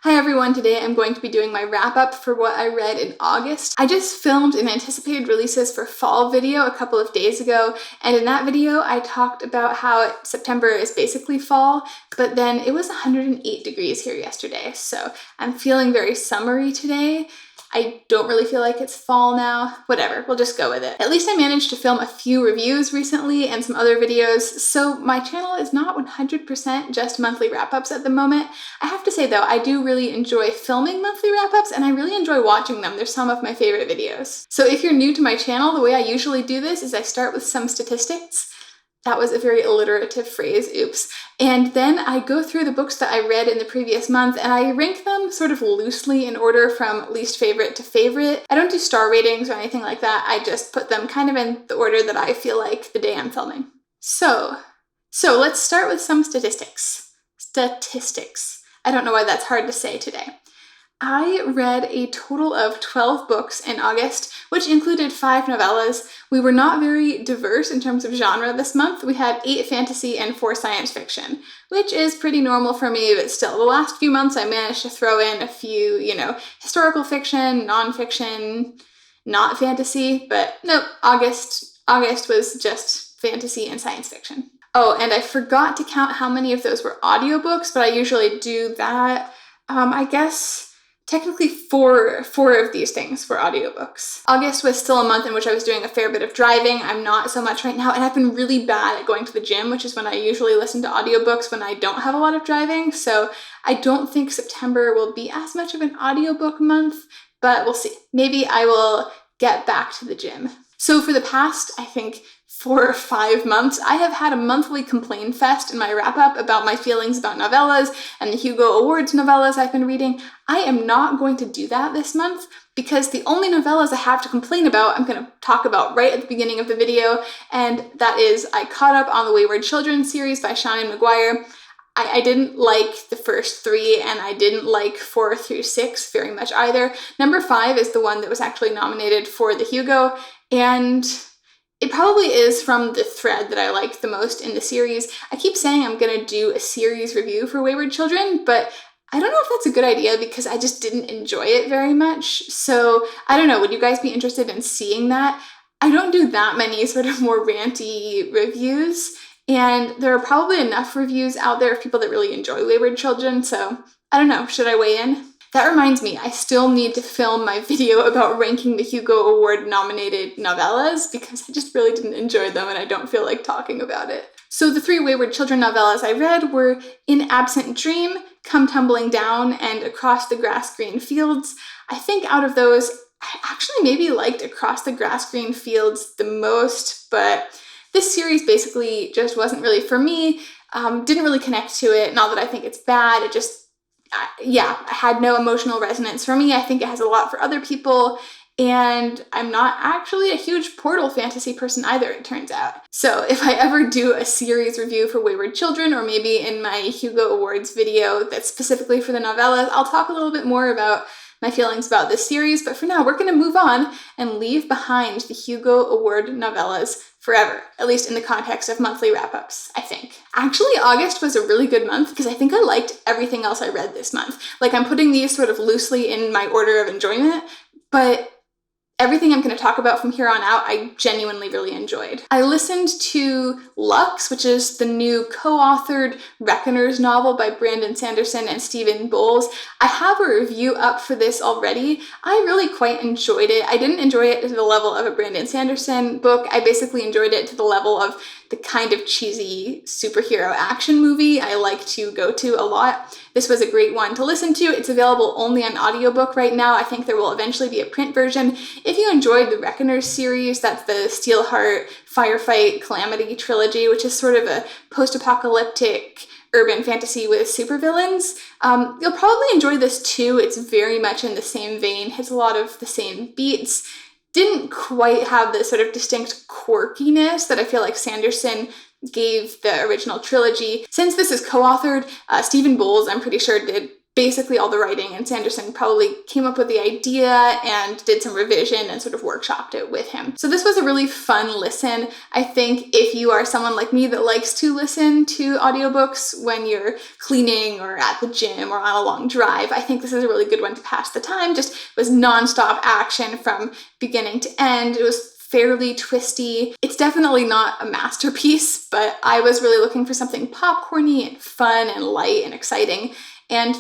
Hi everyone, today I'm going to be doing my wrap up for what I read in August. I just filmed an anticipated releases for fall video a couple of days ago, and in that video I talked about how September is basically fall, but then it was 108 degrees here yesterday, so I'm feeling very summery today. I don't really feel like it's fall now. Whatever, we'll just go with it. At least I managed to film a few reviews recently and some other videos, so my channel is not 100% just monthly wrap-ups at the moment. I have to say though, I do really enjoy filming monthly wrap-ups and I really enjoy watching them. They're some of my favorite videos. So if you're new to my channel, the way I usually do this is I start with some statistics. That was a very alliterative phrase, oops. And then I go through the books that I read in the previous month and I rank them sort of loosely in order from least favorite to favorite. I don't do star ratings or anything like that. I just put them kind of in the order that I feel like the day I'm filming. So let's start with some statistics. I don't know why that's hard to say today. I read a total of 12 books in August, which included 5 novellas. We were not very diverse in terms of genre this month. We had 8 fantasy and 4 science fiction, which is pretty normal for me, but still, the last few months I managed to throw in a few, historical fiction, nonfiction, not fantasy, but no, August was just fantasy and science fiction. Oh, and I forgot to count how many of those were audiobooks, but I usually do that. I guess technically four of these things were audiobooks. August was still a month in which I was doing a fair bit of driving. I'm not so much right now, and I've been really bad at going to the gym, which is when I usually listen to audiobooks when I don't have a lot of driving, so I don't think September will be as much of an audiobook month, but we'll see. Maybe I will get back to the gym. So for the past, I think, 4 or 5 months, I have had a monthly complain fest in my wrap-up about my feelings about novellas and the Hugo Awards novellas I've been reading. I am not going to do that this month because the only novellas I have to complain about, I'm going to talk about right at the beginning of the video, and that is I caught up on the Wayward Children series by Seanan McGuire. I didn't like the first 3, and I didn't like 4 through 6 very much either. Number 5 is the one that was actually nominated for the Hugo, and it probably is from the thread that I like the most in the series. I keep saying I'm gonna do a series review for Wayward Children, but I don't know if that's a good idea because I just didn't enjoy it very much. So I don't know, would you guys be interested in seeing that? I don't do that many sort of more ranty reviews, and there are probably enough reviews out there of people that really enjoy Wayward Children, so I don't know, should I weigh in? That reminds me, I still need to film my video about ranking the Hugo Award nominated novellas because I just really didn't enjoy them and I don't feel like talking about it. So the 3 Wayward Children novellas I read were In Absent Dream, Come Tumbling Down, and Across the Grass Green Fields. I think out of those, I actually maybe liked Across the Grass Green Fields the most, but this series basically just wasn't really for me, didn't really connect to it. Not that I think it's bad, it just had no emotional resonance for me. I think it has a lot for other people, and I'm not actually a huge Portal fantasy person either, it turns out. So if I ever do a series review for Wayward Children, or maybe in my Hugo Awards video that's specifically for the novellas, I'll talk a little bit more about my feelings about this series, but for now we're going to move on and leave behind the Hugo Award novellas forever, at least in the context of monthly wrap-ups, I think. Actually, August was a really good month because I think I liked everything else I read this month. Like, I'm putting these sort of loosely in my order of enjoyment, but everything I'm going to talk about from here on out, I genuinely really enjoyed. I listened to Lux, which is the new co-authored Reckoners novel by Brandon Sanderson and Stephen Bowles. I have a review up for this already. I really quite enjoyed it. I didn't enjoy it to the level of a Brandon Sanderson book. I basically enjoyed it to the level of the kind of cheesy superhero action movie I like to go to a lot. This was a great one to listen to. It's available only on audiobook right now. I think there will eventually be a print version. If you enjoyed the Reckoners series, that's the Steelheart, Firefight, Calamity trilogy, which is sort of a post-apocalyptic urban fantasy with supervillains, you'll probably enjoy this too. It's very much in the same vein, hits a lot of the same beats. Didn't quite have the sort of distinct quirkiness that I feel like Sanderson gave the original trilogy. Since this is co-authored, Stephen Bowles, I'm pretty sure, did basically all the writing, and Sanderson probably came up with the idea and did some revision and sort of workshopped it with him. So this was a really fun listen. I think if you are someone like me that likes to listen to audiobooks when you're cleaning or at the gym or on a long drive, I think this is a really good one to pass the time. Just was nonstop action from beginning to end. It was fairly twisty. It's definitely not a masterpiece, but I was really looking for something popcorny and fun and light and exciting, and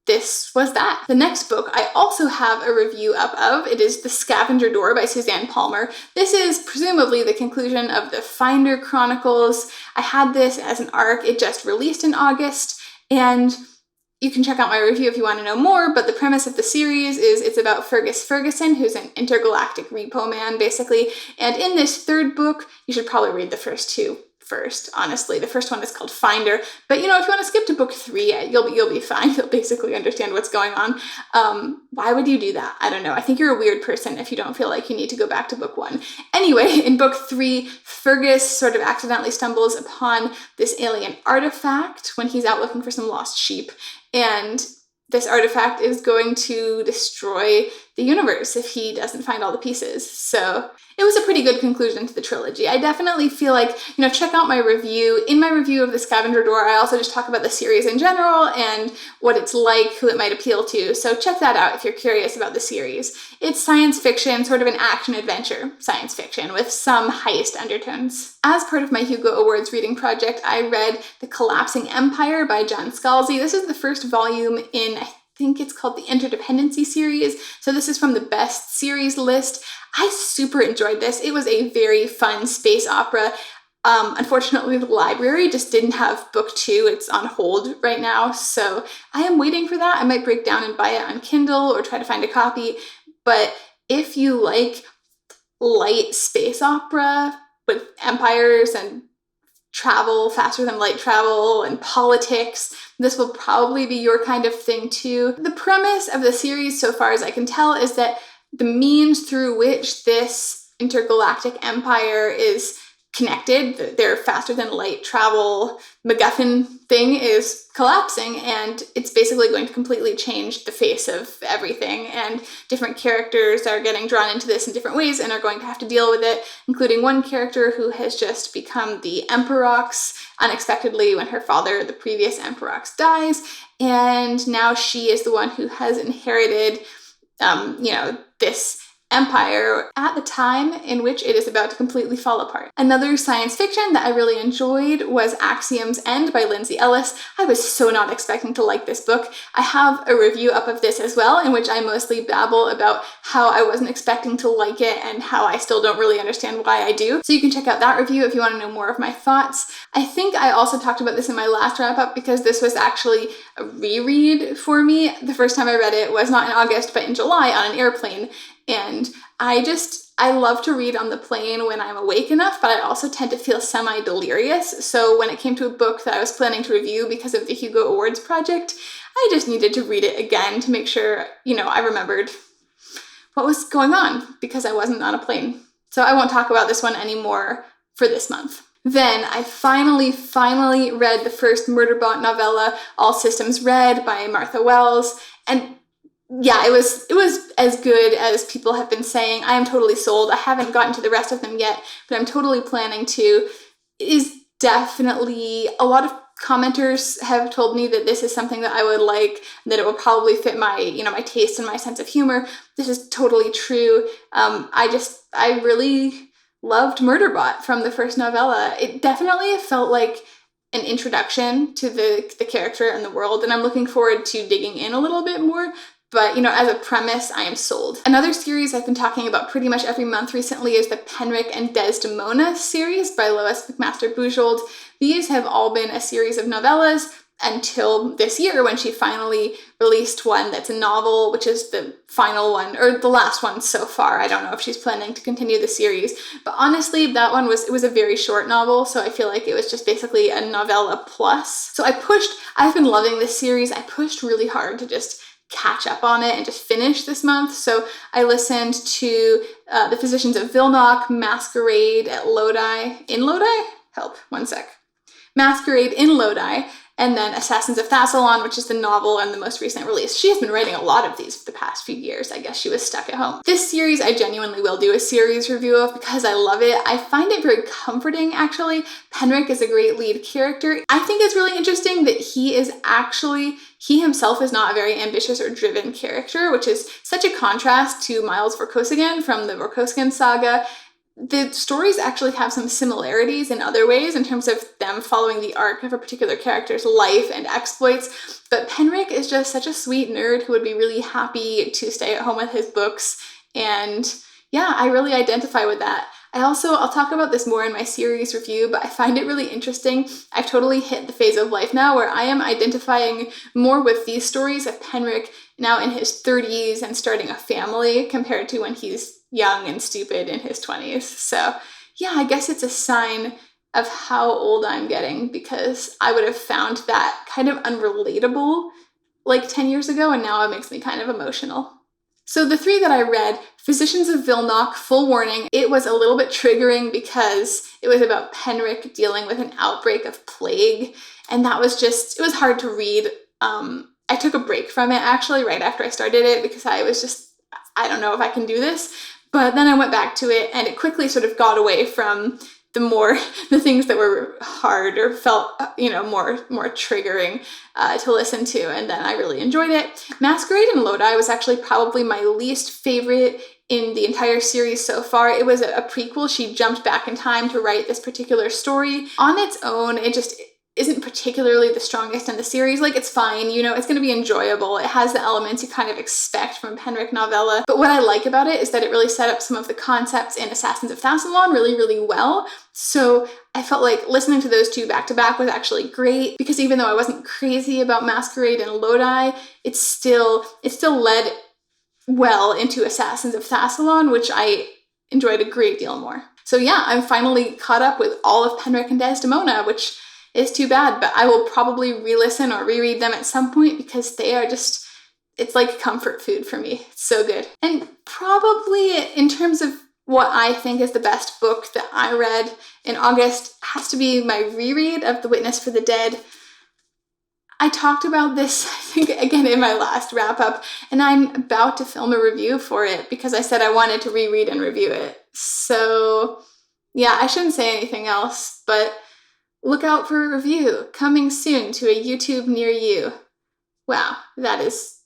this was that. The next book I also have a review up of. It is The Scavenger Door by Suzanne Palmer. This is presumably the conclusion of the Finder Chronicles. I had this as an ARC. It just released in August, and you can check out my review if you want to know more, but the premise of the series is it's about Fergus Ferguson, who's an intergalactic repo man, basically. And in this third book, you should probably read the first two first, honestly. The first one is called Finder, but if you want to skip to book 3, you'll be fine. You'll basically understand what's going on. Why would you do that? I don't know. I think you're a weird person if you don't feel like you need to go back to book 1. Anyway, in book 3, Fergus sort of accidentally stumbles upon this alien artifact when he's out looking for some lost sheep, and this artifact is going to destroy the universe if he doesn't find all the pieces. So it was a pretty good conclusion to the trilogy. I definitely feel like, check out my review. In my review of The Scavenger Door, I also just talk about the series in general and what it's like, who it might appeal to. So check that out if you're curious about the series. It's science fiction, sort of an action-adventure science fiction with some heist undertones. As part of my Hugo Awards reading project, I read The Collapsing Empire by John Scalzi. This is the first volume in, I think it's called the Interdependency series. So this is from the best series list. I super enjoyed this. It was a very fun space opera. Unfortunately, the library just didn't have book 2. It's on hold right now, so I am waiting for that. I might break down and buy it on Kindle or try to find a copy. But if you like light space opera with empires and travel, faster than light travel, and politics, this will probably be your kind of thing too. The premise of the series, so far as I can tell, is that the means through which this intergalactic empire is connected, their faster than light travel MacGuffin thing, is collapsing, and it's basically going to completely change the face of everything, and different characters are getting drawn into this in different ways and are going to have to deal with it, including one character who has just become the Emperox unexpectedly when her father, the previous Emperox, dies, and now she is the one who has inherited this empire at the time in which it is about to completely fall apart. Another science fiction that I really enjoyed was Axiom's End by Lindsay Ellis. I was so not expecting to like this book. I have a review up of this as well, in which I mostly babble about how I wasn't expecting to like it and how I still don't really understand why I do. So you can check out that review if you want to know more of my thoughts. I think I also talked about this in my last wrap up because this was actually a reread for me. The first time I read it was not in August, but in July on an airplane. And I love to read on the plane when I'm awake enough, but I also tend to feel semi-delirious. So when it came to a book that I was planning to review because of the Hugo Awards project, I just needed to read it again to make sure, I remembered what was going on because I wasn't on a plane. So I won't talk about this one anymore for this month. Then I finally read the first Murderbot novella, All Systems Red by Martha Wells, and yeah, it was as good as people have been saying. I am totally sold. I haven't gotten to the rest of them yet, but I'm totally planning to. It is definitely, a lot of commenters have told me that this is something that I would like, that it will probably fit my, my taste and my sense of humor. This is totally true. I really loved Murderbot from the first novella. It definitely felt like an introduction to the character and the world, and I'm looking forward to digging in a little bit more. But, as a premise, I am sold. Another series I've been talking about pretty much every month recently is the Penric and Desdemona series by Lois McMaster-Bujold. These have all been a series of novellas until this year when she finally released one that's a novel, which is the final one, or the last one so far. I don't know if she's planning to continue the series, but honestly, that one was a very short novel, so I feel like it was just basically a novella plus. So I've been loving this series. I pushed really hard to just catch up on it and just finish this month. So I listened to The Physicians of Vilnock, Masquerade at Lodi, in Lodi? Help, one sec. Masquerade in Lodi, and then Assassins of Thassalon, which is the novel and the most recent release. She has been writing a lot of these for the past few years. I guess she was stuck at home. This series I genuinely will do a series review of because I love it. I find it very comforting, actually. Penric is a great lead character. I think it's really interesting that he himself is not a very ambitious or driven character, which is such a contrast to Miles Vorkosigan from the Vorkosigan saga. The stories actually have some similarities in other ways in terms of them following the arc of a particular character's life and exploits, but Penric is just such a sweet nerd who would be really happy to stay at home with his books, and yeah, I really identify with that. I'll talk about this more in my series review, but I find it really interesting. I've totally hit the phase of life now where I am identifying more with these stories of Penric now in his 30s and starting a family compared to when he's young and stupid in his 20s. So yeah, I guess it's a sign of how old I'm getting, because I would have found that kind of unrelatable like 10 years ago, and now it makes me kind of emotional. So the 3 that I read, Physicians of Vilnock, full warning, it was a little bit triggering because it was about Penric dealing with an outbreak of plague, and it was hard to read. I took a break from it actually right after I started it because I don't know if I can do this, but then I went back to it and it quickly sort of got away from the things that were hard or felt, more triggering to listen to, and then I really enjoyed it. Masquerade and Lodi was actually probably my least favorite in the entire series so far. It was a prequel. She jumped back in time to write this particular story. On its own, it just isn't particularly the strongest in the series. Like, it's fine, it's going to be enjoyable. It has the elements you kind of expect from a Penric novella. But what I like about it is that it really set up some of the concepts in Assassins of Thassalon really, really well. So I felt like listening to those 2 back to back was actually great, because even though I wasn't crazy about Masquerade and Lodi, it still led well into Assassins of Thassalon, which I enjoyed a great deal more. So yeah, I'm finally caught up with all of Penric and Desdemona, which is too bad, but I will probably re-listen or reread them at some point because they are it's like comfort food for me. It's so good. And probably in terms of what I think is the best book that I read in August has to be my reread of The Witness for the Dead. I talked about this, I think, again in my last wrap up, and I'm about to film a review for it because I said I wanted to reread and review it. So yeah, I shouldn't say anything else, but look out for a review coming soon to a YouTube near you. Wow, that is...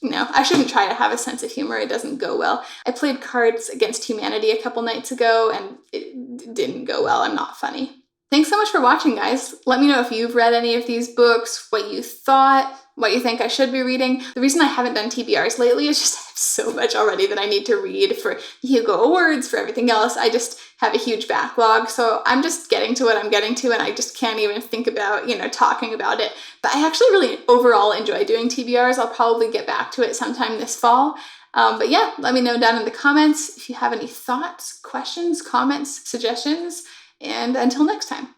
No, I shouldn't try to have a sense of humor. It doesn't go well. I played Cards Against Humanity a couple nights ago, and it didn't go well. I'm not funny. Thanks so much for watching, guys. Let me know if you've read any of these books, what you thought, what you think I should be reading. The reason I haven't done TBRs lately is just I have so much already that I need to read for the Hugo Awards, for everything else. I just have a huge backlog, so I'm just getting to what I'm getting to, and I just can't even think about, talking about it. But I actually really overall enjoy doing TBRs. I'll probably get back to it sometime this fall. But yeah, let me know down in the comments if you have any thoughts, questions, comments, suggestions, and until next time.